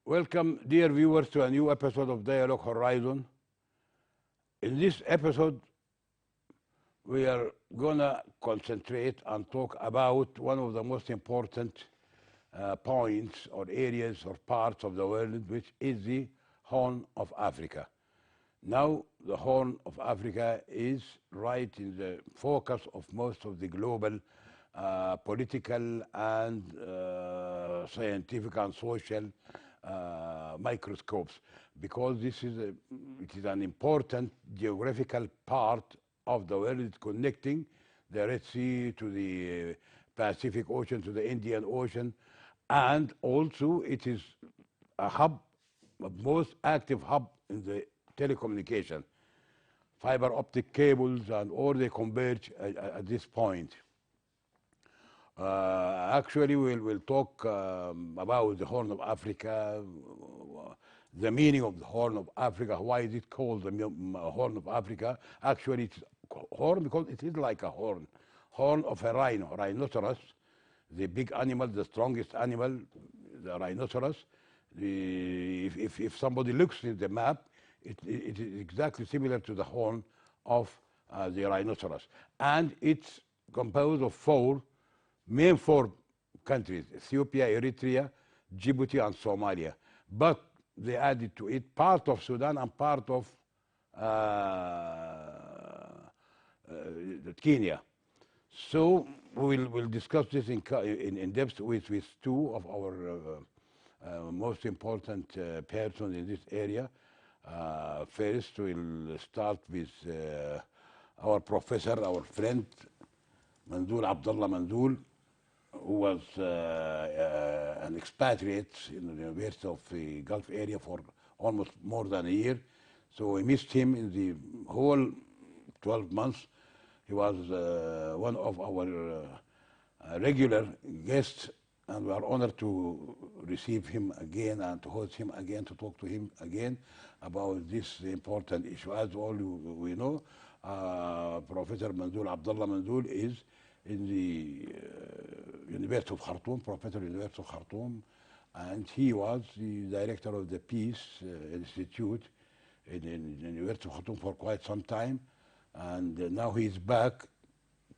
Welcome, dear viewers, to a new episode of Dialogue Horizon. In this episode, we are gonna concentrate and talk about one of the most important points or areas or parts of the world, which is the Horn of Africa. Now, the Horn of Africa is right in the focus of most of the global political and scientific and social microscopes, because it is an important geographical part of the world, connecting the Red Sea to the Pacific Ocean to the Indian Ocean, and also it is a hub, a most active hub in the telecommunication. Fiber optic cables and all they converge at this point. Actually, we'll talk about the Horn of Africa, the meaning of the Horn of Africa. Why is it called the Horn of Africa? Actually, it's horn because it is like a horn of a rhinoceros, the big animal, the strongest animal, the rhinoceros. If somebody looks at the map, it is exactly similar to the horn of the rhinoceros. And it's composed of four countries: Ethiopia, Eritrea, Djibouti, and Somalia. But they added to it part of Sudan and part of Kenya. So we'll discuss this in depth with two of our most important persons in this area. First, we'll start with our professor, our friend, Mandoul Abdullah Mandoul, who was an expatriate in the University of the Gulf area for almost more than a year. So we missed him in the whole 12 months. He was one of our regular guests, and we are honored to receive him again and to host him again, to talk to him again about this important issue. As all we know, Professor Mandoul Abdullah Mandoul is in the University of Khartoum, Professor University of Khartoum, and he was the director of the Peace Institute in the University of Khartoum for quite some time, and now he is back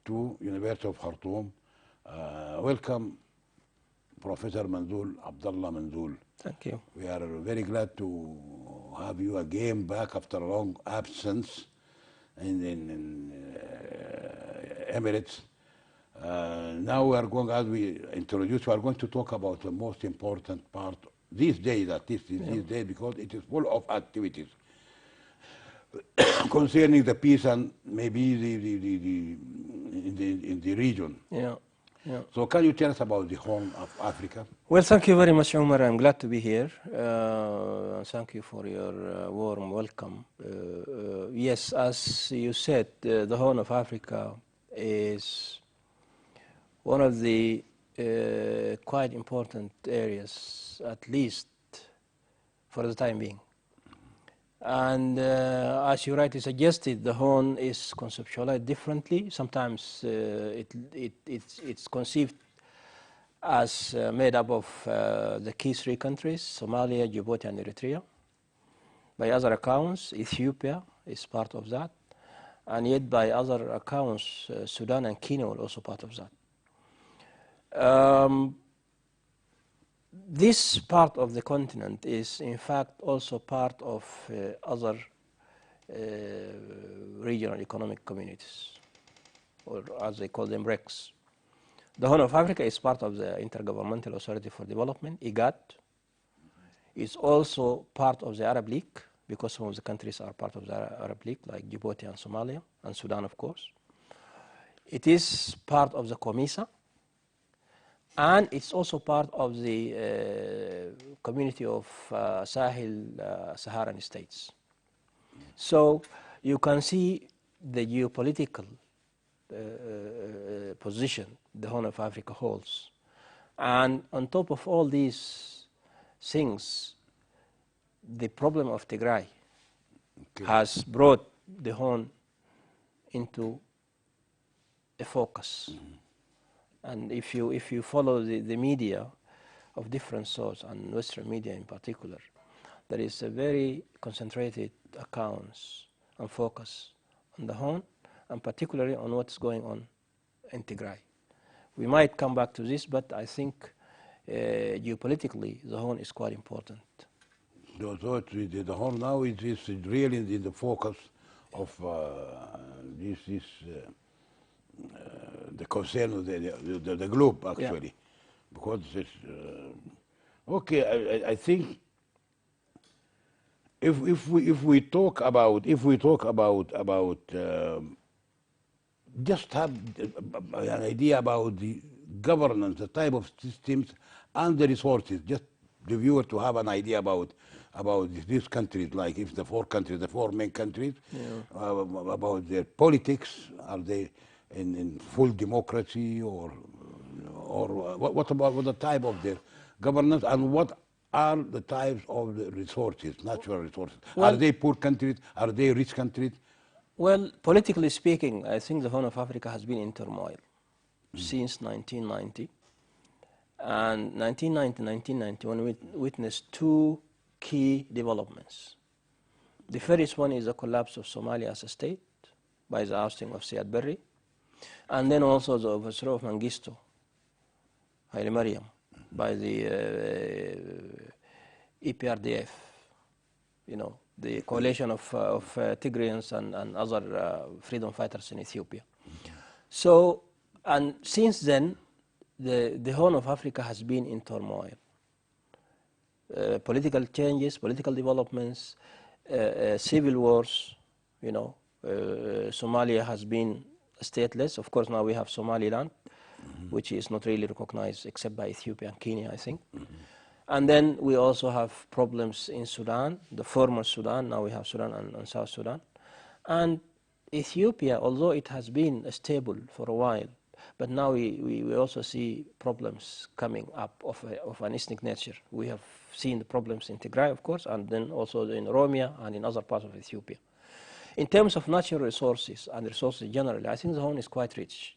to University of Khartoum. Welcome, Professor Mandoul Abdullah Mandoul. Thank you. We are very glad to have you again back after a long absence in Emirates. Now we are going, as we introduced, we are going to talk about the most important part these days, at least these days, because it is full of activities concerning the peace and maybe in the region. Yeah. So can you tell us about the Horn of Africa? Well, thank you very much, Omar. I'm glad to be here. Thank you for your warm welcome. Yes, as you said, the Horn of Africa is one of the quite important areas, at least for the time being. And as you rightly suggested, the Horn is conceptualized differently. Sometimes it's conceived as made up of the key three countries: Somalia, Djibouti, and Eritrea. By other accounts, Ethiopia is part of that. And yet by other accounts, Sudan and Kenya are also part of that. This part of the continent is in fact also part of other regional economic communities, or as they call them, RECs. The Horn of Africa is part of the Intergovernmental Authority for Development, IGAD. It's also part of the Arab League, because some of the countries are part of the Arab League, like Djibouti and Somalia, and Sudan, of course. It is part of the COMESA, and it's also part of the community of Saharan states. So you can see the geopolitical position the Horn of Africa holds. And on top of all these things, the problem of Tigray has brought the Horn into a focus. And if you follow the media, of different sorts, and Western media in particular, there is a very concentrated accounts and focus on the Horn, and particularly on what's going on in Tigray. We might come back to this, but I think geopolitically, the Horn is quite important. So the Horn now is really in the focus of the concern of the globe, actually. Yeah. Because it's, okay, I think if we talk about just have an idea about the governance, the type of systems and the resources, just the viewer to have an idea about these countries, like if the four main countries, yeah. About their politics, are they in full democracy, or what about the type of their governance, and what are the types of the resources, natural resources? Well, are they poor countries? Are they rich countries? Well, politically speaking, I think the Horn of Africa has been in turmoil since 1990. And 1990-1991 we witnessed two key developments. The first one is the collapse of Somalia as a state by the ousting of Siad Barre, and then also the overthrow of Mengistu Haile Mariam by the EPRDF, the coalition of Tigrayans and other freedom fighters in Ethiopia. So, and since then, the Horn of Africa has been in turmoil. Political changes, political developments, civil wars, Somalia has been stateless. Of course, now we have Somaliland, which is not really recognized except by Ethiopia and Kenya, I think. And then we also have problems in Sudan, the former Sudan. Now we have Sudan and South Sudan. And Ethiopia, although it has been stable for a while, but now we also see problems coming up of an ethnic nature. We have seen the problems in Tigray, of course, and then also in Oromia and in other parts of Ethiopia. In terms of natural resources and resources generally, I think the Horn is quite rich.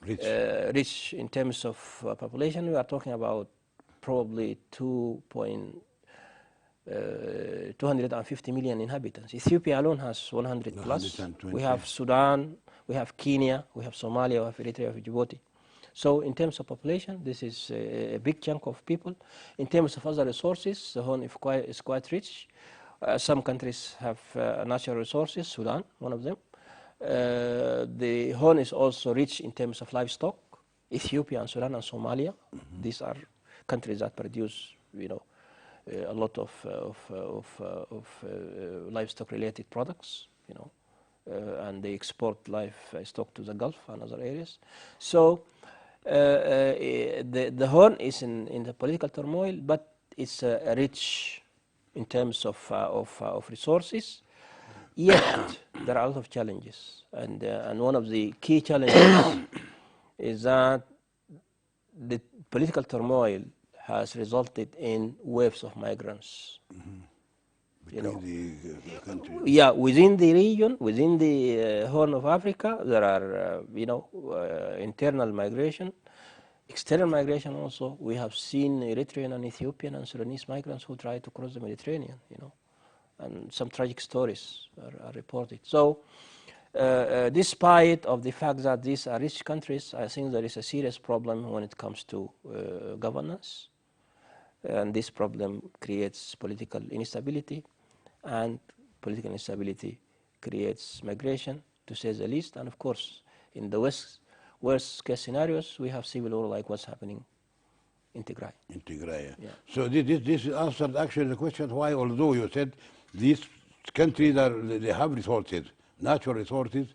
Rich in terms of population. We are talking about probably 250 million inhabitants. Ethiopia alone has 100 plus. We have Sudan, we have Kenya, we have Somalia, we have Eritrea, we have Djibouti. So in terms of population, this is a big chunk of people. In terms of other resources, the Horn is quite rich. Some countries have natural resources, Sudan, one of them. The Horn is also rich in terms of livestock. Ethiopia and Sudan and Somalia, these are countries that produce, a lot of livestock-related products, and they export livestock to the Gulf and other areas. So the Horn is in the political turmoil, but it's rich in terms of resources. Yet there are a lot of challenges, and one of the key challenges is that the political turmoil has resulted in waves of migrants. Between the countries. Yeah, within the region, within the Horn of Africa, there are internal migration, external migration also. We have seen Eritrean and Ethiopian and Sudanese migrants who try to cross the Mediterranean, and some tragic stories are reported. So, despite of the fact that these are rich countries, I think there is a serious problem when it comes to governance, and this problem creates political instability, and political instability creates migration, to say the least. And of course, in the worst case scenarios, we have civil war like what's happening in Tigray. In Tigray, yeah. So this answered actually the question why, although you said these countries they have resources, natural resources,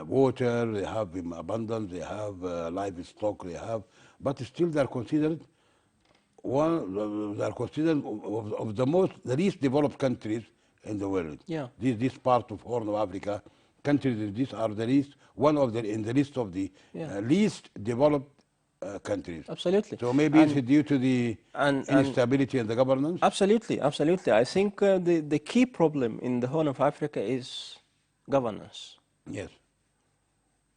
water, they have in abundance, they have livestock, they have, but still they are considered of the least developed countries in the world. Yeah. This part of Horn of Africa, countries these are the least, in the list of the least developed countries. Absolutely. So maybe it's due to the instability in the governance? Absolutely, absolutely. I think the key problem in the Horn of Africa is governance. Yes.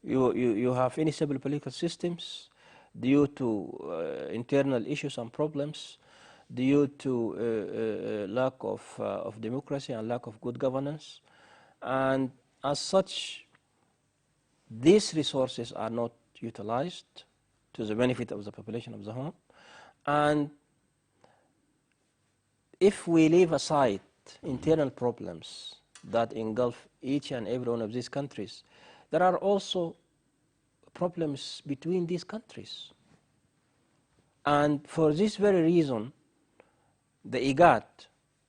You have unstable political systems. due to internal issues and problems, due to lack of democracy and lack of good governance. And as such, these resources are not utilized to the benefit of the population of the Horn. And if we leave aside internal problems that engulf each and every one of these countries, there are also problems between these countries. And for this very reason, the IGAD,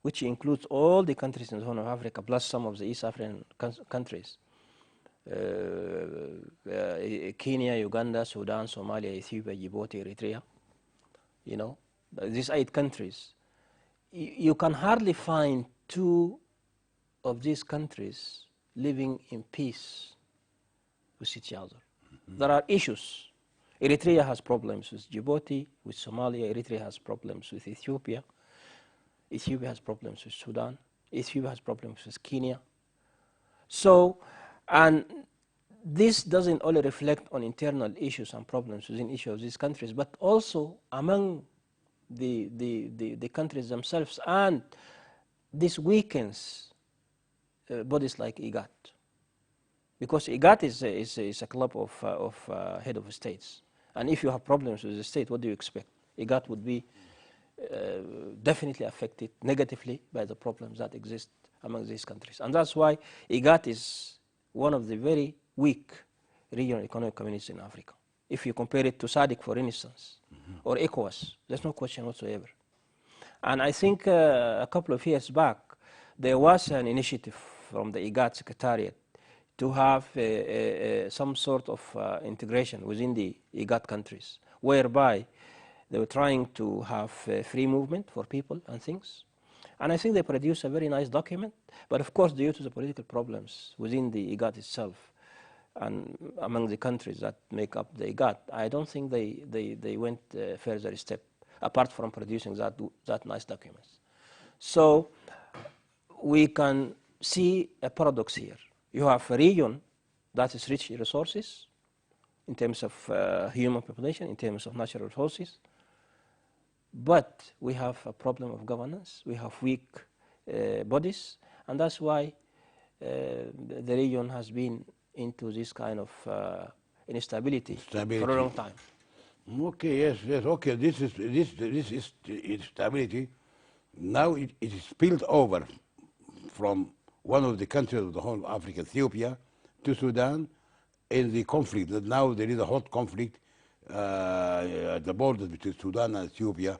which includes all the countries in the Horn of Africa, plus some of the East African countries, Kenya, Uganda, Sudan, Somalia, Ethiopia, Djibouti, Eritrea, you know, these 8 countries, you can hardly find 2 of these countries living in peace with each other. There are issues. Eritrea has problems with Djibouti, with Somalia. Eritrea has problems with Ethiopia. Ethiopia has problems with Sudan. Ethiopia has problems with Kenya. So, and this doesn't only reflect on internal issues and problems within each of these countries, but also among the countries themselves, and this weakens bodies like IGAD, because IGAD is a club of head of states, and if you have problems with the state, what do you expect? IGAD would be definitely affected negatively by the problems that exist among these countries, and that's why IGAD is one of the very weak regional economic communities in Africa. If you compare it to SADC, for instance, or ECOWAS, there's no question whatsoever. And I think a couple of years back, there was an initiative from the IGAD Secretariat to have some sort of integration within the IGAD countries, whereby they were trying to have free movement for people and things. And I think they produced a very nice document, but of course, due to the political problems within the IGAD itself, and among the countries that make up the IGAD, I don't think they went further a step, apart from producing that nice documents. So we can see a paradox here. You have a region that is rich in resources, in terms of human population, in terms of natural resources, but we have a problem of governance, we have weak bodies, and that's why the region has been into this kind of instability for a long time. Okay, yes, okay. This is instability. Now it is spilled over from one of the countries of the whole of Africa, Ethiopia, to Sudan, in the conflict. Now there is a hot conflict at the border between Sudan and Ethiopia,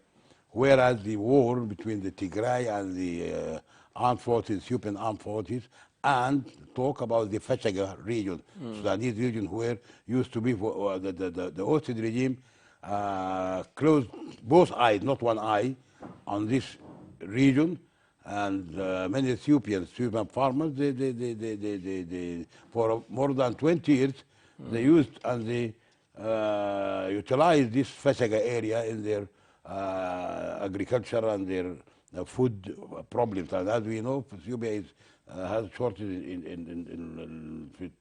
whereas the war between the Tigray and the armed forces, Ethiopian armed forces, and talk about the Fashaga region, Sudanese region, where used to be the hostage regime closed both eyes, not one eye, on this region, and many Ethiopian farmers, they for more than 20 years, they used and they utilized this Fashaga area in their agriculture and their food problems. And as we know, Ethiopia has shortage in food.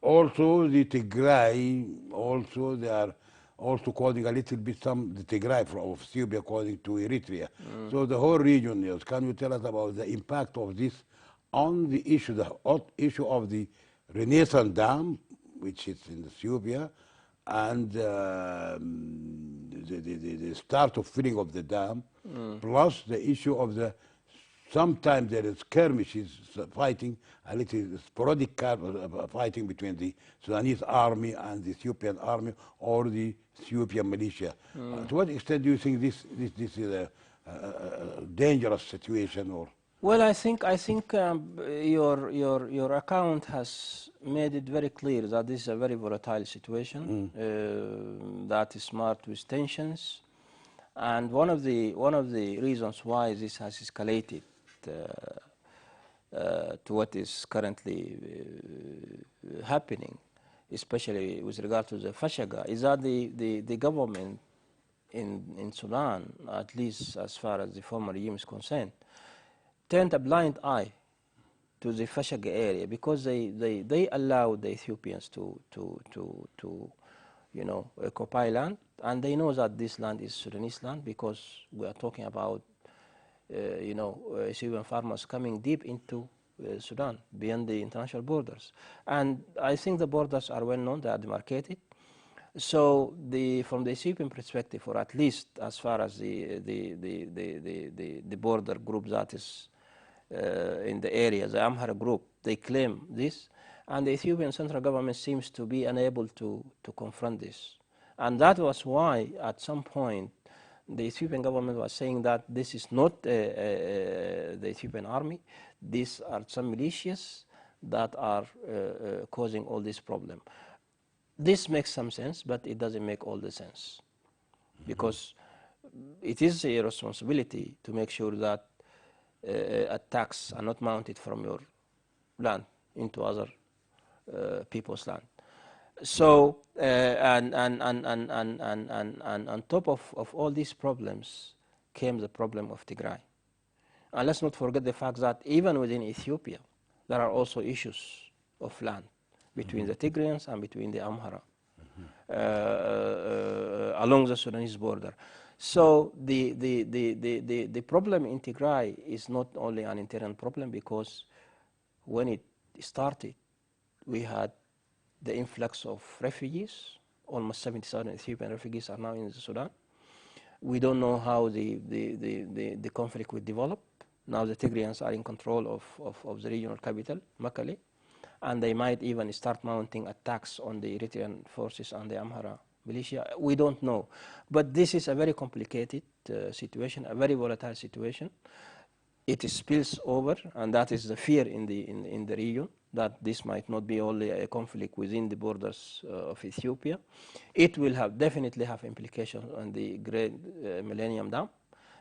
Also, the Tigray, also they are also causing a little bit the Tigray of Ethiopia causing to Eritrea. So the whole region, yes. Can you tell us about the impact of this on the issue, the hot issue of the Renaissance Dam, which is in Ethiopia, and the start of filling of the dam, plus the issue of the, sometimes there is skirmishes, fighting, a little sporadic fighting between the Sudanese army and the Ethiopian army or the Ethiopian militia. To what extent do you think this is a dangerous situation? Or well, I think your account has made it very clear that this is a very volatile situation that is marked with tensions, and one of the reasons why this has escalated to what is currently happening, especially with regard to the Fashaga, is that the government in Sudan, at least as far as the former regime is concerned, turned a blind eye to the Fashaga area because they allowed the Ethiopians to occupy land, and they know that this land is Sudanese land because we are talking about, Ethiopian farmers coming deep into Sudan, beyond the international borders. And I think the borders are well known, they are demarcated. So from the Ethiopian perspective, or at least as far as the border group that is in the area, the Amhara group, they claim this, and the Ethiopian central government seems to be unable to confront this. And that was why, at some point, the Ethiopian government was saying that this is not the Ethiopian army, these are some militias that are causing all this problem. This makes some sense, but it doesn't make all the sense, because it is a responsibility to make sure that attacks are not mounted from your land into other people's land. So, and on top of all these problems came the problem of Tigray. And let's not forget the fact that even within Ethiopia, there are also issues of land between the Tigrayans and between the Amhara along the Sudanese border. So the problem in Tigray is not only an internal problem, because when it started, we had the influx of refugees. Almost 70,000 Ethiopian refugees are now in Sudan. We don't know how the conflict will develop. Now the Tigrayans are in control of the regional capital, Mekelle, and they might even start mounting attacks on the Eritrean forces and the Amhara militia. We don't know. But this is a very complicated situation, a very volatile situation. It spills over, and that is the fear in the region, that this might not be only a conflict within the borders of Ethiopia. It will definitely have implications on the Great Millennium Dam,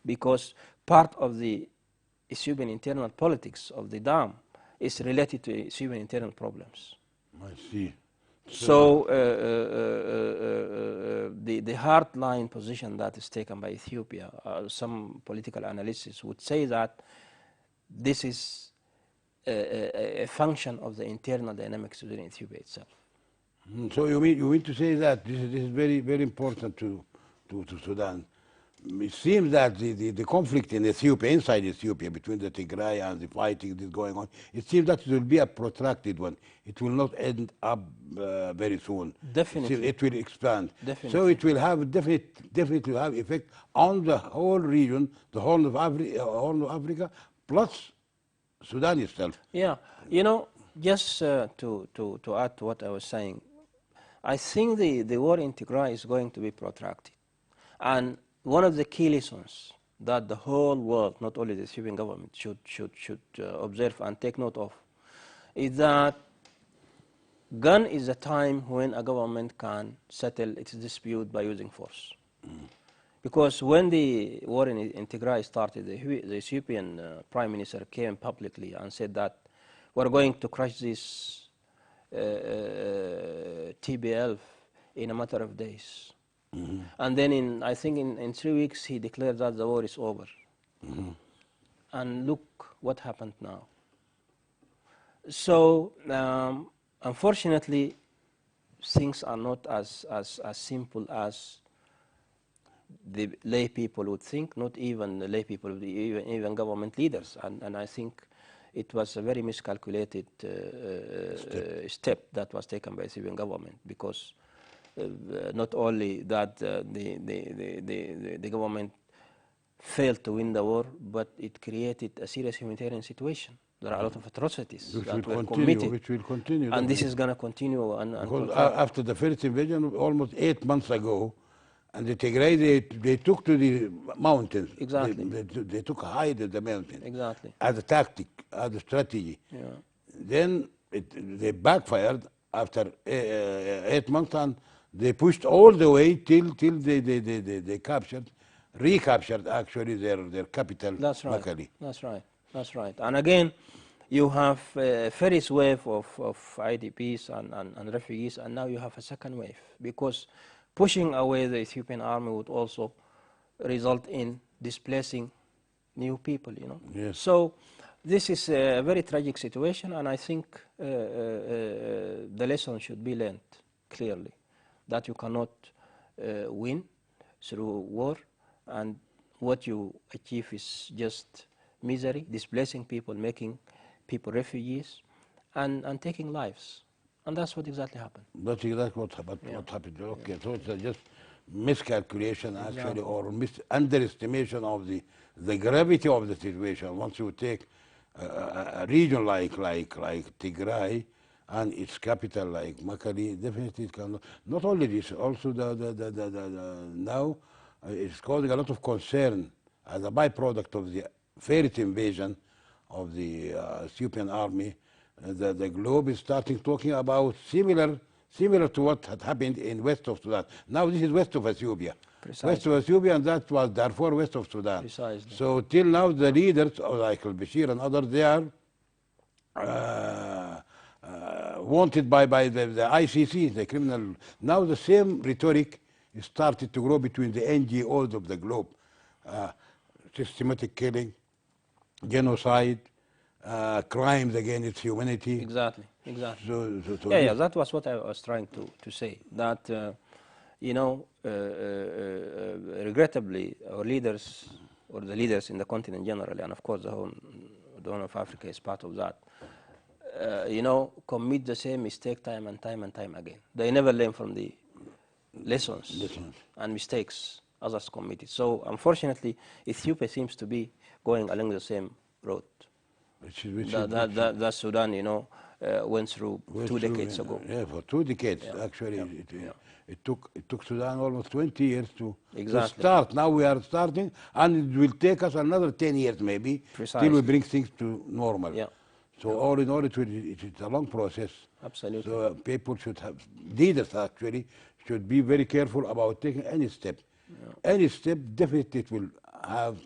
because part of the Ethiopian internal politics of the dam is related to Ethiopian internal problems. I see. So the hard-line position that is taken by Ethiopia, some political analysts would say that this is a function of the internal dynamics within Ethiopia itself. So you mean to say that this is very, very important to Sudan. It seems that the conflict in Ethiopia, inside Ethiopia, between the Tigray and the fighting that is going on, it seems that it will be a protracted one. It will not end up very soon. Definitely. It will expand. Definitely. So it will have definitely have effect on the whole region, the whole of Africa, plus Sudan itself. Yeah, just to add to what I was saying, I think the war in Tigray is going to be protracted. And one of the key lessons that the whole world, not only the Ethiopian government, should observe and take note of is that gone is the time when a government can settle its dispute by using force. Because when the war in Tigray started, the Ethiopian Prime Minister came publicly and said that we're going to crush this TBL in a matter of days. And then I think in 3 weeks he declared that the war is over. And look what happened now. So unfortunately, things are not as simple as the lay people would think, not even the lay people, even government leaders. And I think it was a very miscalculated step that was taken by the Ethiopian government, because not only that the government failed to win the war, but it created a serious humanitarian situation. There are a lot of atrocities that were committed. Which will continue. And this is going to continue. Because after the first invasion, almost 8 months ago, and the Tigray, they took to the mountains. Exactly. They took a hide in the mountains. Exactly. As a tactic, as a strategy. Yeah. Then they backfired after 8 months, and they pushed all the way till they recaptured actually their capital. That's right. Mekelle. That's right. That's right. And again, you have a first wave of IDPs and refugees, and now you have a second wave, because pushing away the Ethiopian army would also result in displacing new people, Yes. So this is a very tragic situation, and I think the lesson should be learned clearly, that you cannot win through war, and what you achieve is just misery, displacing people, making people refugees, and taking lives. And that's what exactly happened. That's exactly what happened. Okay, so it's just miscalculation actually, or underestimation of the gravity of the situation. Once you take a region like Tigray and its capital like Makali, definitely it can. Not only this, also now it's causing a lot of concern as a byproduct of the first invasion of the Ethiopian army. The globe is starting talking about similar to what had happened in west of Sudan. Now this is west of Ethiopia. Precisely. West of Ethiopia, and that was Darfur, west of Sudan. Precisely. So till now the leaders, like al-Bashir and others, they are wanted by the ICC, the criminal. Now the same rhetoric started to grow between the NGOs of the globe. Systematic killing, genocide, crimes against humanity. Exactly, exactly. So Yeah, that was what I was trying to say. That, regrettably, our leaders, or the leaders in the continent generally, and of course the Horn of Africa is part of that, commit the same mistake time and time again. They never learn from the lessons and mistakes others committed. So unfortunately, Ethiopia seems to be going along the same road that Sudan, went through 2 decades ago. Yeah, for 2 decades actually. It took Sudan almost 20 years to start. Now we are starting, and it will take us another 10 years maybe till we bring things to normal. Yeah. So all in all, it's a long process. Absolutely. So people should have, leaders actually, should be very careful about taking any step. Any step definitely will have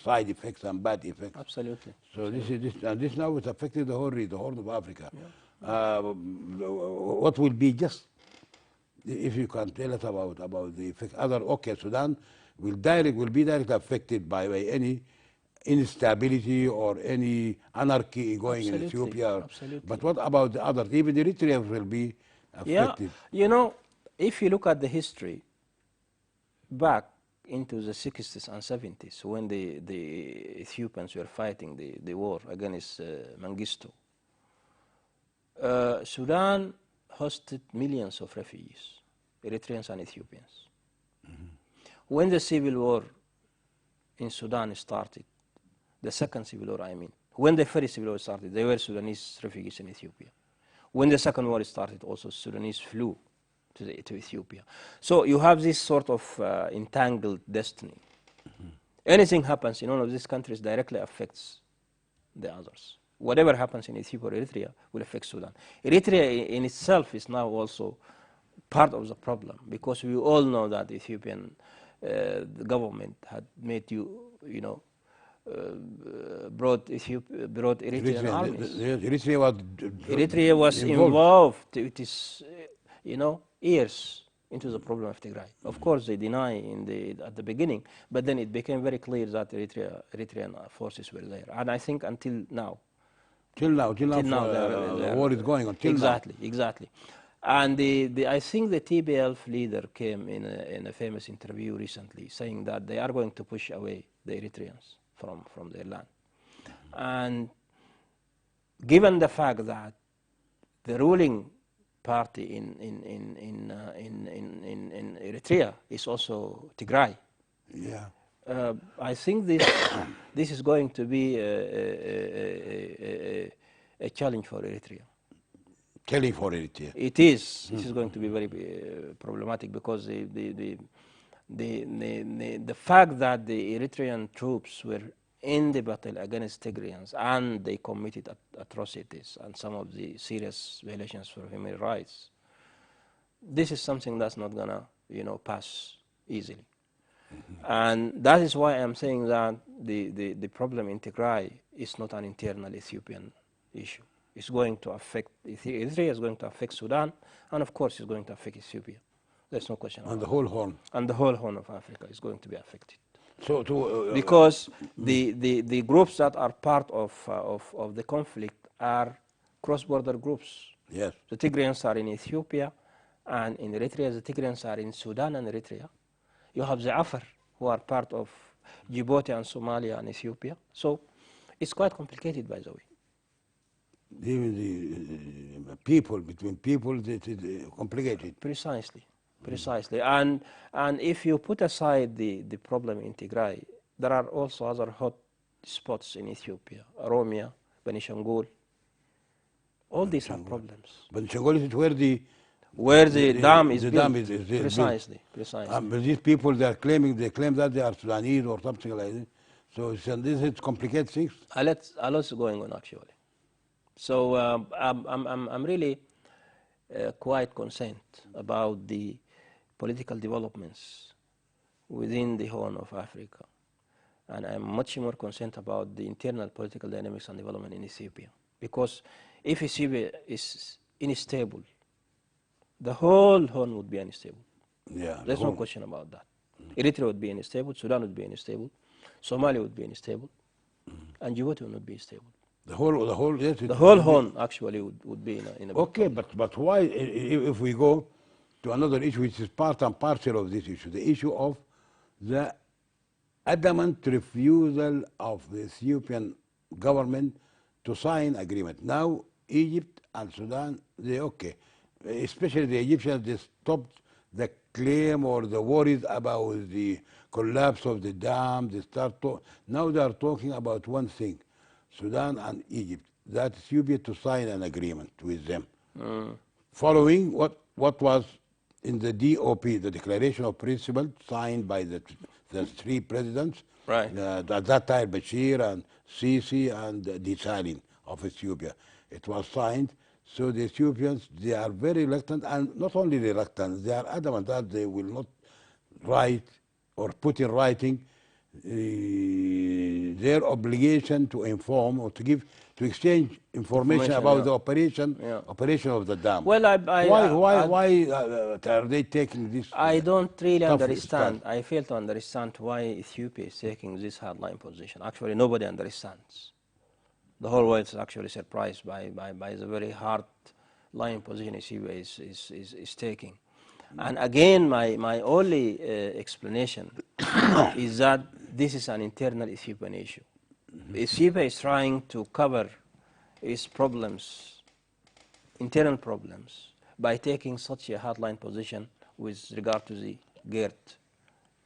side effects and bad effects. Absolutely. So this now is affecting the Horn of Africa. What will be, just if you can tell us about the effect? Sudan will be directly affected by any instability or any anarchy going in Ethiopia. Absolutely. But what about the others? Even Eritrea will be affected. Yeah, if you look at the history back into the 60s and 70s, when the Ethiopians were fighting the war against Mengistu, Sudan hosted millions of refugees, Eritreans and Ethiopians. When the civil war in Sudan started, the second civil war, when the first civil war started, there were Sudanese refugees in Ethiopia. When the second war started, also Sudanese flew to Ethiopia. So you have this sort of entangled destiny. Anything happens in one of these countries directly affects the others. Whatever happens in Ethiopia or Eritrea will affect Sudan. Eritrea in itself is now also part of the problem, because we all know that the Ethiopian government had made brought Eritrean armies. Eritrea was involved. It is, years into the problem of Tigray. Of course, they deny at the beginning, but then it became very clear that Eritrean forces were there. And I think until now. Till now, the war is going on. Exactly. And I think the TPLF leader came in a famous interview recently saying that they are going to push away the Eritreans from their land. And given the fact that the ruling party in Eritrea is also Tigray, I think this is going to be a challenge for Eritrea. Challenge for Eritrea. It is. This is going to be very problematic, because the fact that the Eritrean troops were in the battle against Tigrayans and they committed atrocities and some of the serious violations for human rights, this is something that's not gonna pass easily. And that is why I'm saying that the problem in Tigray is not an internal Ethiopian issue. It's going to affect Eritrea, is going to affect Sudan, and of course it's going to affect Ethiopia. There's no question about it. And the whole Horn. And the whole Horn of Africa is going to be affected. Because the groups that are part of the conflict are cross-border groups. Yes. The Tigrayans are in Ethiopia, And in Eritrea, the Tigrayans are in Sudan and Eritrea. You have the Afar, who are part of Djibouti and Somalia and Ethiopia. So it's quite complicated, by the way. Even the people, between people, it is complicated. Precisely, precisely. And if you put aside the problem in Tigray, there are also other hot spots in Ethiopia, Oromia, Benishangul. All these are problems. But Chagol is where the dam is the built. dam is built. Precisely, precisely. But these people, they claim that they are Sudanese or something like this. So this is complicated things. A lot's going on actually. So I'm really quite concerned about the political developments within the Horn of Africa. And I'm much more concerned about the internal political dynamics and development in Ethiopia. Because if Ethiopia is unstable, the whole Horn would be unstable. Yeah, There's no question about that. Eritrea would be unstable, Sudan would be unstable, Somalia would be unstable, and Djibouti would not be stable. The whole, yes. The whole Horn actually would be in a Okay, but why, if we go to another issue, which is part and parcel of this issue, the issue of the adamant refusal of the Ethiopian government to sign agreement. Now, Egypt and Sudan, they okay. Especially the Egyptians, they stopped the claim or the worries about the collapse of the dam. Now they are talking about one thing, Sudan and Egypt, that Ethiopia to sign an agreement with them. Following what was in the DOP, the Declaration of Principle, signed by the three presidents, Right. At that time Bashir and Sisi and Desalegn of Ethiopia. It was signed, so the Ethiopians, they are very reluctant, and not only reluctant, they are adamant that they will not write or put in writing their obligation to inform or to exchange information about the operation of the dam. Well, why are they taking this? I don't really tough understand. stand? I fail to understand why Ethiopia is taking this hardline position. Actually, nobody understands. The whole world is actually surprised by the very hard line position Ethiopia is taking. And again, my only explanation is that this is an internal Ethiopian issue. Ethiopia is trying to cover its problems, internal problems, by taking such a hardline position with regard to the GERD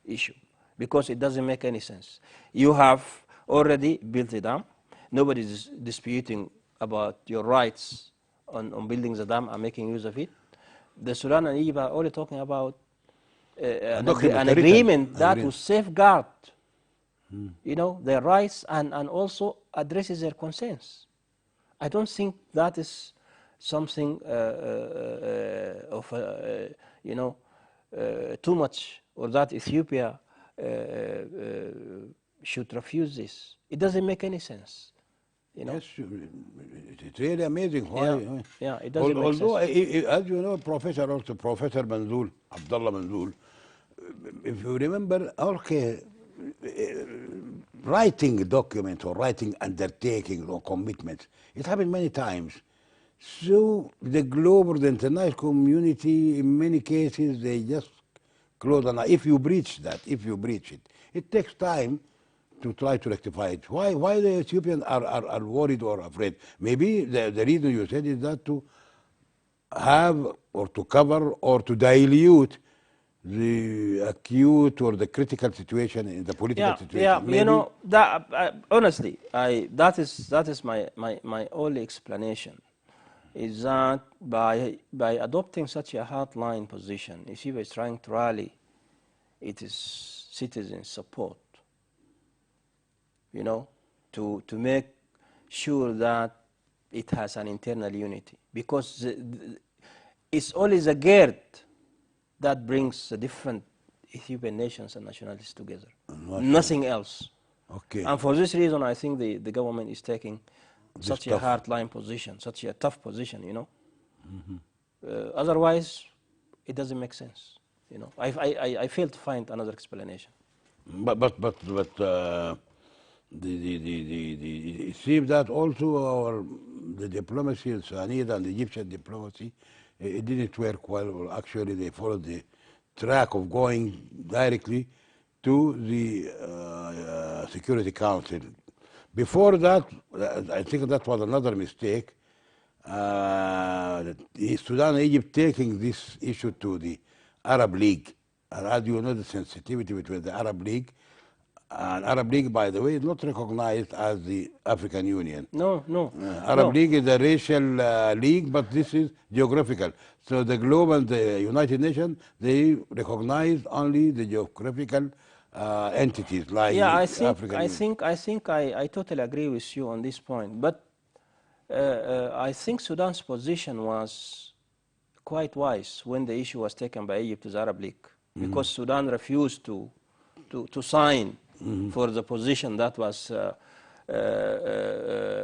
issue, because it doesn't make any sense. You have already built a dam. Nobody is disputing about your rights on building the dam and making use of it. The Sudan and Egypt are only talking about an agreement that will safeguard their rights and also addresses their concerns. I don't think that is something of too much, or that Ethiopia should refuse this. It doesn't make any sense. Yes, it's really amazing why. Yeah, it doesn't make sense. Although, as you know, Professor Manzoul, Abdullah Manzoul, if you remember, writing a document or writing undertakings or commitments, it happened many times. So the globe or the international community, in many cases, they just close an eye. If you breach it, it takes time to try to rectify it. Why the Ethiopians are worried or afraid? Maybe the reason you said is that to have or to cover or to dilute the acute or the critical situation in the political situation. Yeah, that honestly, that is my only explanation, is that by adopting such a hardline position, Ethiopia is trying to rally its citizens' support, to make sure that it has an internal unity, because it's only the GERD that brings the different Ethiopian nations and nationalities together. Nothing else. Okay. And for this reason, I think the government is taking such a hard-line position, such a tough position, Otherwise, it doesn't make sense, I fail to find another explanation. But It seems that also the diplomacy, Sudanese and Egyptian diplomacy, it didn't work well. Actually, they followed the track of going directly to the Security Council. Before that, I think that was another mistake. Sudan and Egypt taking this issue to the Arab League. And as you know, the sensitivity between the Arab League and Arab League, by the way, is not recognized as the African Union. No, no, Arab no. League is a racial league, but this is geographical. So the globe and the United Nations, they recognize only the geographical entities like Yeah, the African Union. I totally agree with you on this point. But I think Sudan's position was quite wise when the issue was taken by Egypt to the Arab League, because Sudan refused to sign for the position that was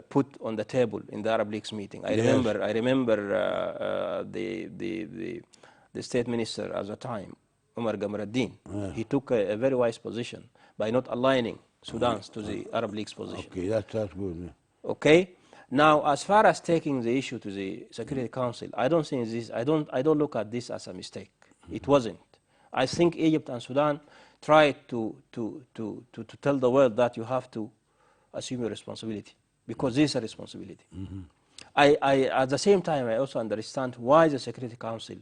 put on the table in the Arab League's meeting. I remember the state minister at the time, Umar Gamaraddin. He took a very wise position by not aligning Sudan's to the Arab League's position. Okay, that's good. Okay. Now, as far as taking the issue to the Security Council, I don't think this. I don't look at this as a mistake. It wasn't. I think Egypt and Sudan tried to tell the world that you have to assume your responsibility, because this is a responsibility. At the same time, I also understand why the Security Council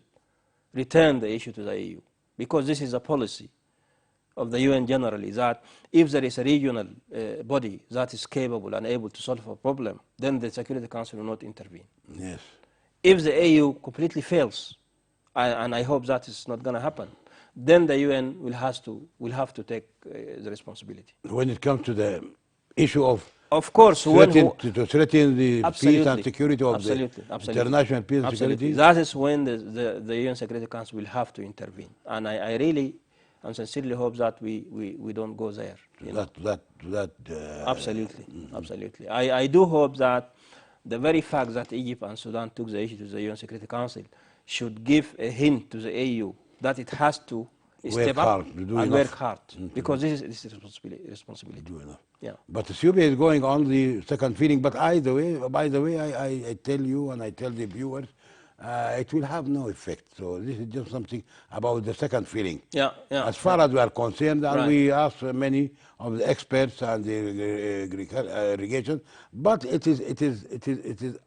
returned the issue to the EU, because this is a policy of the UN generally, that if there is a regional body that is capable and able to solve a problem, then the Security Council will not intervene. Yes. If the AU completely fails, and I hope that is not going to happen, then the UN will have to take the responsibility. When it comes to the issue of course, to threaten the peace and security of the international peace and security, that is when the UN Security Council will have to intervene. And I really and sincerely hope that we don't go there. Absolutely. I do hope that the very fact that Egypt and Sudan took the issue to the UN Security Council should give a hint to the AU that it has to step up and work hard, because this is responsibility. Yeah. But Ethiopia is going on the second feeling. But by the way, I tell you and I tell the viewers, it will have no effect. So this is just something about the second feeling. Yeah. As far as we are concerned, and we asked many of the experts and the irrigation, but it is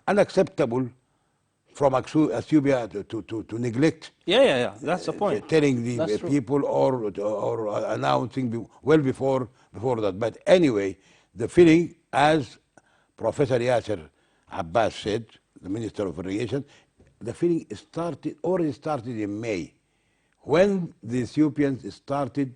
unacceptable from Ethiopia to neglect. Yeah. That's the point. Telling the people or announcing well before that. But anyway, the feeling, as Professor Yasser Abbas said, the Minister of Irrigation, the feeling already started in May, when the Ethiopians started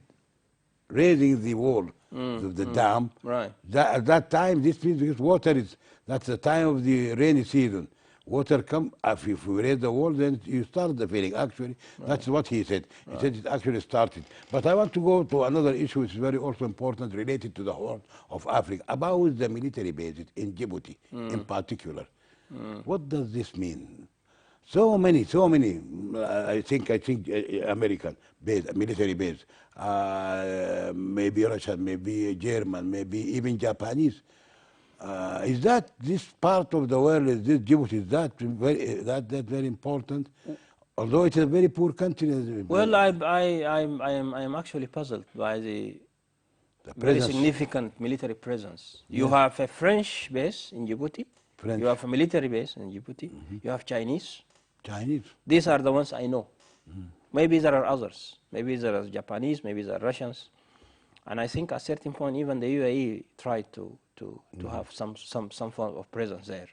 raising the wall, the dam. Right. At that time, this means because water that's the time of the rainy season. Water come, if you raise the wall, then you start the feeling. Actually, that's what he said. He said it actually started. But I want to go to another issue which is very also important, related to the Horn of Africa, about the military bases in Djibouti in particular. What does this mean? So many, I think American base, military base, maybe Russian, maybe German, maybe even Japanese. Is that this part of the world, is this Djibouti, is that very important? Although it is a very poor country. Well, I am actually puzzled by the very significant military presence. You have a French base in Djibouti. You have a military base in Djibouti. You have Chinese. These are the ones I know. Maybe there are others. Maybe there are Japanese. Maybe there are Russians. And I think at a certain point, even the UAE tried to have some form of presence there.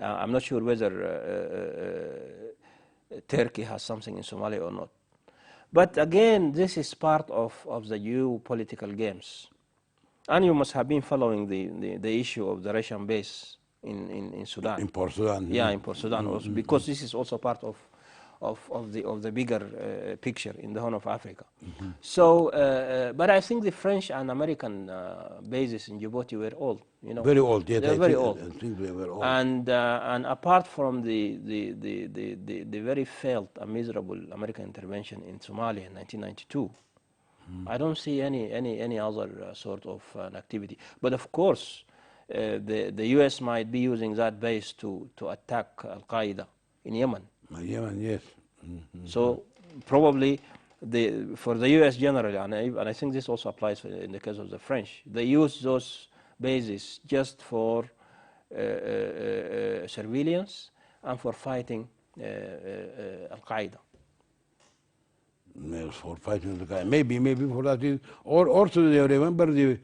I'm not sure whether Turkey has something in Somalia or not. But again, this is part of the geopolitical games. And you must have been following the issue of the Russian base in Sudan. In Port Sudan. Yeah, in Port Sudan also, because this is also part of the bigger picture in the Horn of Africa. So, but I think the French and American bases in Djibouti were old. Very old. Yeah, they're very old. I think they were old. And apart from the very failed and miserable American intervention in Somalia in 1992, I don't see any other sort of an activity. But of course, the U.S. might be using that base to attack Al Qaeda in Yemen. Yemen, yes. So probably for the U.S. generally, and I think this also applies in the case of the French, they use those bases just for surveillance and for fighting Al Qaeda. For fighting the guy. Maybe for that. Or also they remember the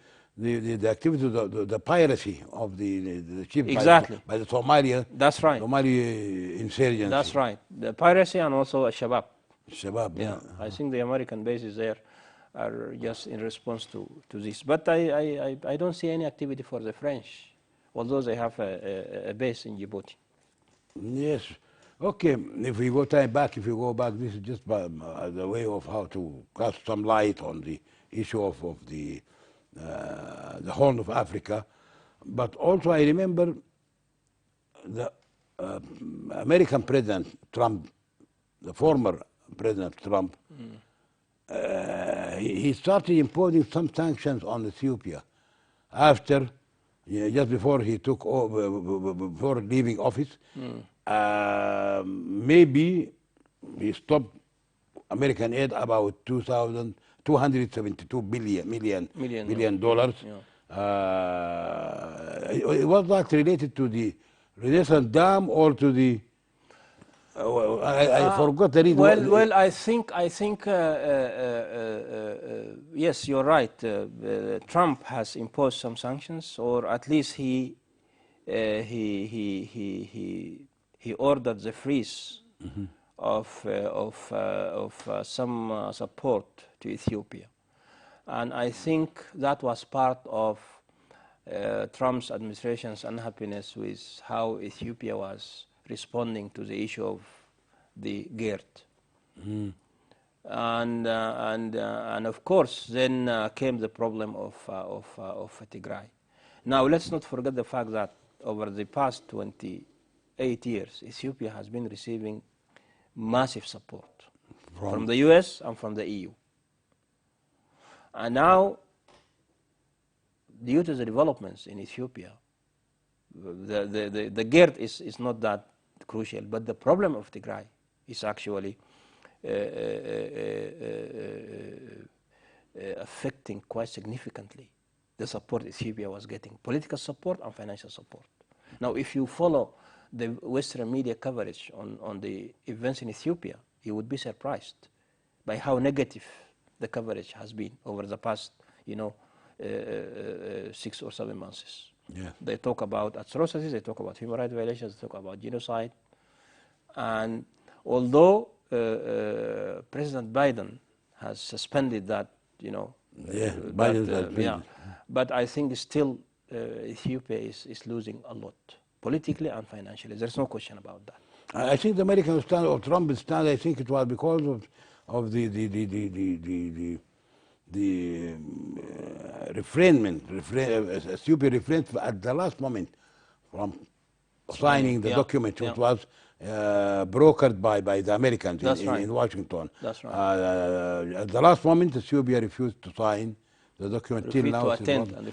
activity, the piracy of the ship Exactly. by the Somalia. That's right. Somali insurgency. That's right. The piracy and also Shabab. Shabab. Yeah, I think the American bases there are just in response to this. But I don't see any activity for the French, although they have a base in Djibouti. Yes. Okay, if we go back, this is just by, the way of how to cast some light on the issue of the Horn of Africa. But also I remember the American President Trump, the former President Trump, he started imposing some sanctions on Ethiopia after, just before he took over, before leaving office. Maybe he stopped American aid about $272 million dollars. It was not related to the Renaissance Dam or to the I forgot the reason. Well, I think yes, you're right. Trump has imposed some sanctions, or at least he ordered the freeze of some support to Ethiopia, and I think that was part of Trump's administration's unhappiness with how Ethiopia was responding to the issue of the GERD. And of course, then came the problem of Tigray. Now, let's not forget the fact that over the past 28 years, Ethiopia has been receiving massive support from the US and from the EU. And now, due to the developments in Ethiopia, the GERD is not that crucial, but the problem of Tigray is actually affecting quite significantly the support Ethiopia was getting, political support and financial support. Now, if you follow the Western media coverage on the events in Ethiopia, you would be surprised by how negative the coverage has been over the past, 6 or 7 months. Yeah. They talk about atrocities, they talk about human rights violations, they talk about genocide. And although President Biden has suspended that, but I think still Ethiopia is losing a lot, politically and financially. There's no question about that. I think the American stand, or Trump's stand, I think it was because of the Ethiopia refrained at the last moment from signing the document, which was brokered by the Americans in Washington. That's right. At the last moment, Ethiopia refused to sign the document till now.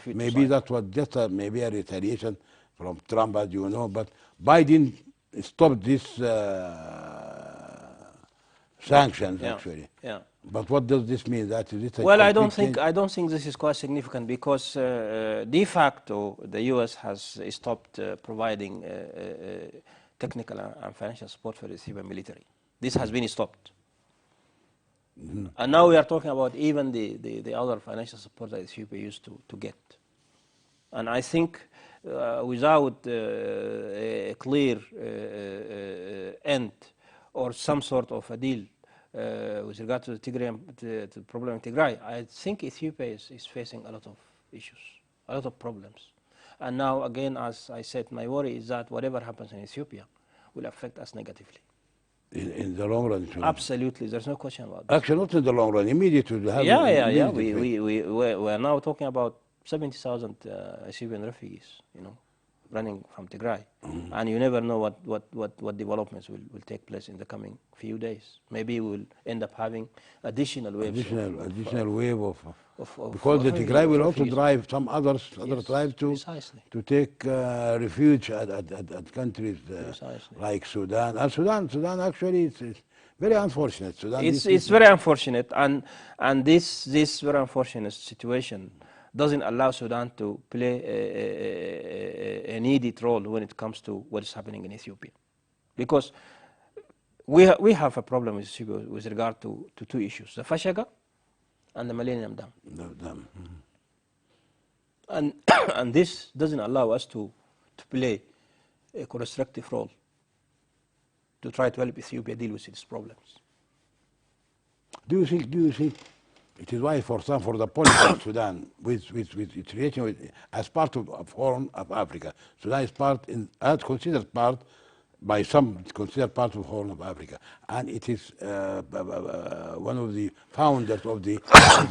Maybe that was just maybe a retaliation from Trump, as you know. But Biden stopped this sanctions actually. Yeah. But what does this mean? Well, I don't think this is quite significant because de facto the U.S. has stopped providing technical and financial support for the Ethiopian military. This has been stopped. And now we are talking about even the other financial support that Ethiopia used to get. And I think without a clear end or some sort of a deal with regard to the problem in Tigray, I think Ethiopia is facing a lot of issues, a lot of problems. And now, again, as I said, my worry is that whatever happens in Ethiopia will affect us negatively. In the long run? Absolutely, there's no question about that. Actually, not in the long run, immediately. Yeah. We are now talking about 70,000 Ethiopian refugees, running from Tigray. And you never know what developments will take place in the coming few days. Maybe we'll end up having additional waves additional wave of because the Tigray will also refugees. drive some other tribes Precisely. to take refuge at countries Precisely. like Sudan. And Sudan actually it's very unfortunate. Sudan, It's very unfortunate, and this very unfortunate situation doesn't allow Sudan to play a needed role when it comes to what is happening in Ethiopia, because we have a problem with Ethiopia with regard to two issues: the Fashaga and the Millennium Dam, and and this doesn't allow us to play a constructive role to try to help Ethiopia deal with its problems. Do you think it is wise for the policy of Sudan with its relation with, as part of Horn of Africa? Sudan is considered part by some, it's considered part of Horn of Africa, and it is one of the founders of the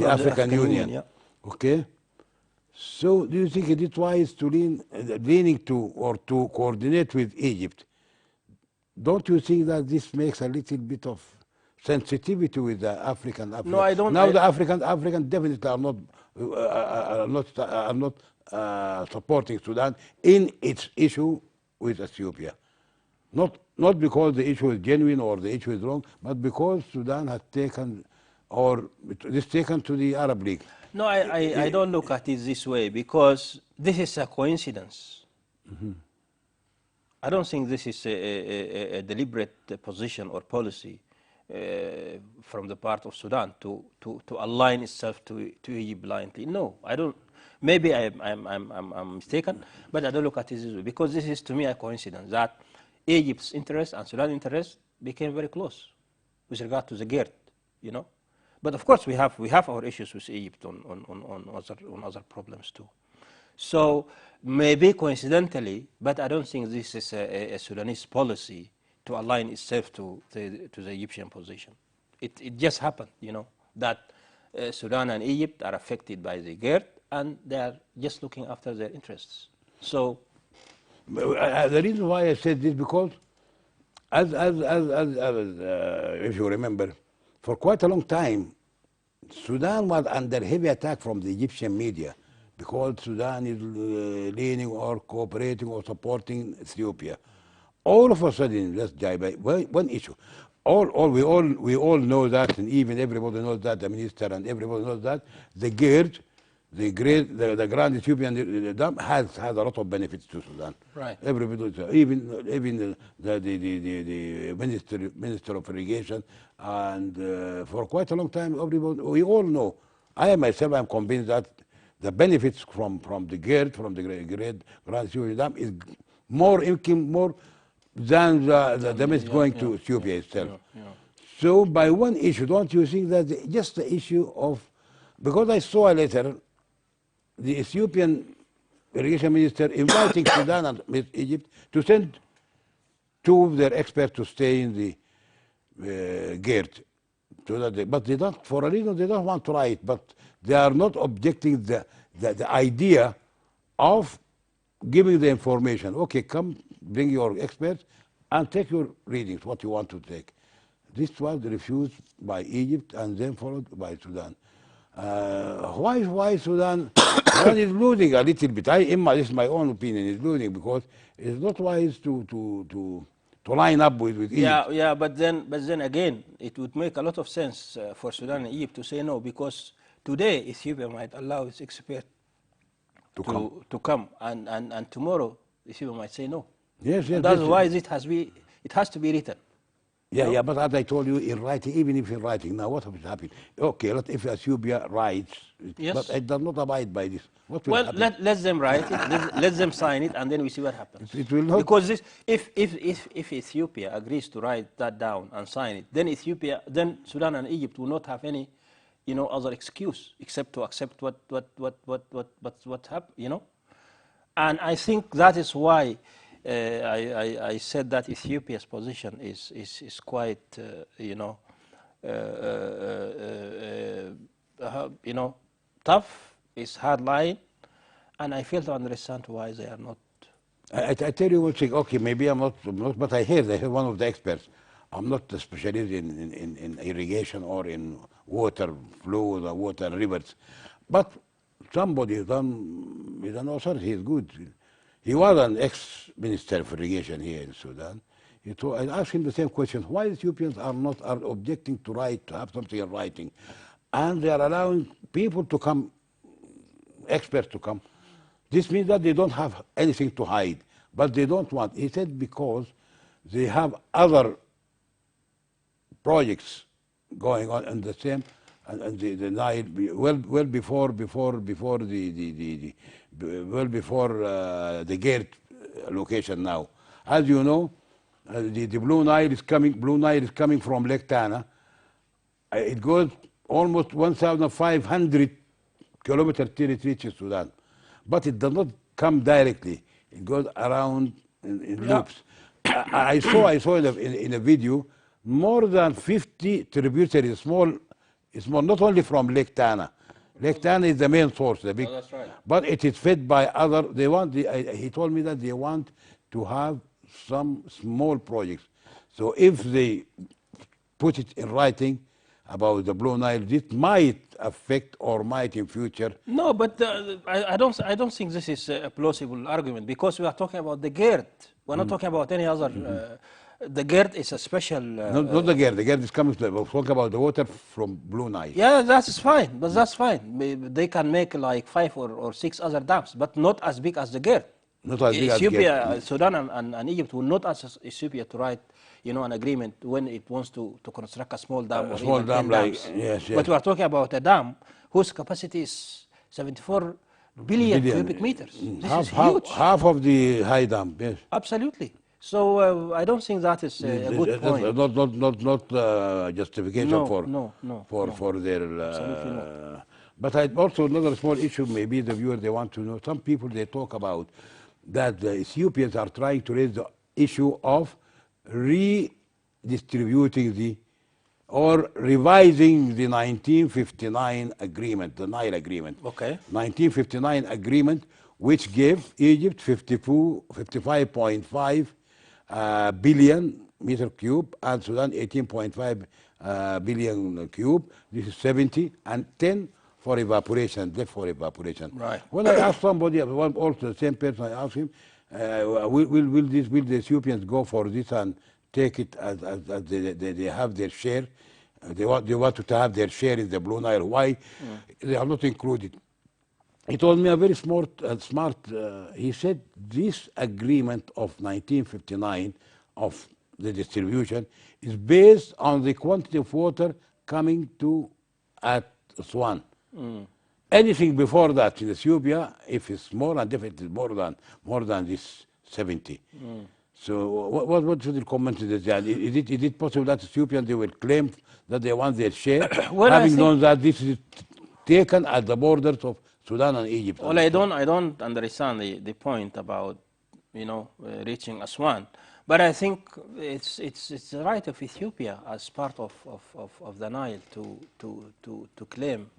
African Union. Yeah. Okay. So, do you think it is wise to leaning to or to coordinate with Egypt? Don't you think that this makes a little bit of sensitivity with the African? No, I don't. Now the African definitely are not supporting Sudan in its issue with Ethiopia. Not because the issue is genuine or the issue is wrong, but because Sudan has taken or it is taken to the Arab League. No, I don't look at it this way, because this is a coincidence. I don't think this is a deliberate position or policy from the part of Sudan to align itself to Egypt blindly. No, I don't. Maybe I'm mistaken, but I don't look at it this way, because this is to me a coincidence that Egypt's interest and Sudan's interest became very close with regard to the GERD, you know. But of course we have our issues with Egypt on other problems too. So maybe coincidentally, but I don't think this is a Sudanese policy to align itself to the Egyptian position. It just happened, you know, that Sudan and Egypt are affected by the GERD, and they are just looking after their interests. So the reason why I said this, because as if you remember, for quite a long time, Sudan was under heavy attack from the Egyptian media because Sudan is leaning or cooperating or supporting Ethiopia. All of a sudden, let's dive by one issue. We all know that, and even everybody knows that, the minister and everybody knows that the GERD, the Grand Ethiopian Dam has a lot of benefits to Sudan. Right. Everybody, even the minister of irrigation, and for quite a long time, everybody, we all know. I myself am convinced that the benefits from the GERD, from the Grand Ethiopian Dam, is more than the damage going to Ethiopia itself. So by one issue, don't you think that just the issue of, because I saw a letter, the Ethiopian irrigation minister inviting Sudan and Egypt to send two of their experts to stay in the GERD. So that but they don't, for a reason, they don't want to write, but they are not objecting the idea of giving the information. Okay, come, bring your experts and take your readings, what you want to take. This was refused by Egypt and then followed by Sudan. Why Sudan? Sudan is losing a little bit. This is my own opinion. Is losing because it's not wise to line up with Egypt. Yeah, but then again, it would make a lot of sense for Sudan and Egypt to say no, because today Ethiopia might allow its expert to come, and tomorrow Ethiopia might say no. Yes. And that's why it has to be written. Yeah, but as I told you, in writing, even if in writing, now what will happen? Okay, if Ethiopia writes, but it does not abide by this, what will happen? Let them write it, let them sign it, and then we see what happens. It will not. Because if Ethiopia agrees to write that down and sign it, then Sudan and Egypt will not have any, other excuse except to accept what happened, And I think that is why I said that Ethiopia's position is quite, tough, it's hard line, and I fail to understand why they are not I tell you one thing. Okay, maybe I'm not, but I hear one of the experts. I'm not a specialist in irrigation or in water flows or water rivers, but somebody is an authority. He's good. He was an ex-minister of irrigation here in Sudan. I asked him the same question: why Ethiopians are objecting to write, to have something in writing, and they are allowing people to come, experts to come. This means that they don't have anything to hide, but they don't want. He said because they have other projects going on in the same, and the Nile well before well before the gate location now. As you know, the Blue Nile is coming. Blue Nile is coming from Lake Tana. It goes almost 1,500 kilometers till it reaches Sudan. But it does not come directly. It goes around in Yeah. loops. I saw in a video more than 50 tributaries, small, not only from Lake Tana. Lake Tana is the main source, the big, Oh, that's right. but it is fed by other. They want. He told me that they want to have some small projects. So if they put it in writing about the Blue Nile, this might affect or might in future. No, but I don't think this is a plausible argument because we are talking about the GERD. We're not talking about any other. The GERD is a special. Not the Gerd. The Gerd is coming. We'll talk about the water from Blue Nile. Yeah, that's fine, but that's fine. They can make like 5 or 6 other dams, but not as big as the GERD. Not as big as Ethiopia, Gerd. Sudan, and Egypt will not ask Ethiopia to write, an agreement when it wants to construct a small dam or small even dam 10 like dams. yes, yes. But we are talking about a dam whose capacity is 74 billion Billion. cubic meters. This half, is half, huge. half of the high dam. Yes. Absolutely. So I don't think that is a good point. Not justification No, for no, no, for no. for their. Absolutely not. But I also another small issue. Maybe the viewer they want to know. Some people they talk about that the Ethiopians are trying to raise the issue of redistributing the or revising the 1959 agreement, the Nile agreement. Okay. 1959 agreement, which gave Egypt 55.5 billion meter cube and Sudan 18.5 billion cube. This is 70 and 10 for evaporation, left for evaporation. Right. When I asked somebody, also the same person, I asked him, will the Ethiopians go for this and take it as they have their share? They want to have their share in the Blue Nile. Why they are not included? He told me a very smart. He said this agreement of 1959 of the distribution is based on the quantity of water coming to at Swan. Anything before that in Ethiopia, if it's more, and definitely more than this 70. So what should you comment to this? Is it possible that Ethiopians they will claim that they want their share, Well, I having think- known that this is taken at the borders of Sudan and Egypt? Well, I don't understand the point about reaching Aswan, but I think it's the right of Ethiopia as part of the Nile to claim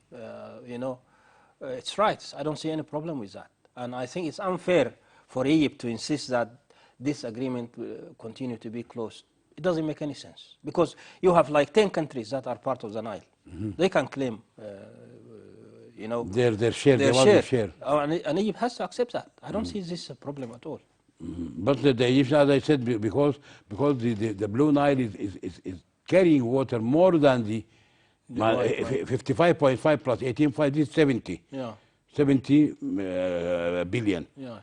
its rights. I don't see any problem with that, and I think it's unfair for Egypt to insist that this agreement will continue to be closed. It doesn't make any sense because you have like 10 countries that are part of the Nile. They can claim. Their share, they their want their share. And Egypt has to accept that. I don't see this a problem at all. But the Egyptians, as I said, because the Blue Nile is carrying water more than the Right. 55.5 plus 18.5, this is 70. Yeah. 70 billion. Yeah.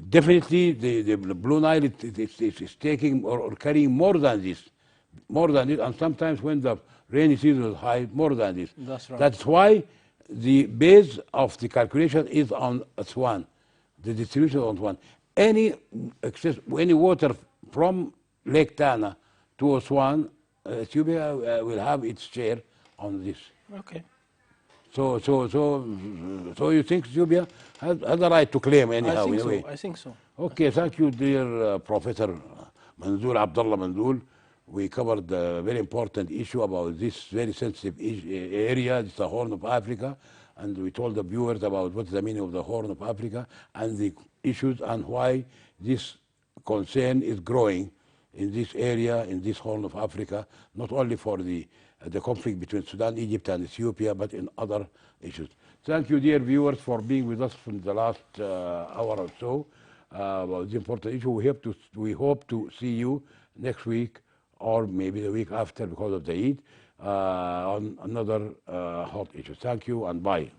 Definitely, the Blue Nile is taking or carrying more than this, and sometimes when the rainy season is high, more than this. That's right. That's why the base of the calculation is on Aswan, the distribution on Aswan. Any water from Lake Tana to Aswan, Ethiopia will have its share on this. Okay. So you think Ethiopia has the right to claim anyhow, in a way? I think so. Okay, thank you, dear Professor Manzoor Abdullah Manzoor. We covered a very important issue about this very sensitive area, this is the Horn of Africa, and we told the viewers about what's the meaning of the Horn of Africa and the issues and why this concern is growing in this area, in this Horn of Africa, not only for the conflict between Sudan, Egypt, and Ethiopia, but in other issues. Thank you, dear viewers, for being with us from the last hour or so about this important issue. We hope to see you next week or maybe the week after because of the Eid on another hot issue. Thank you and bye.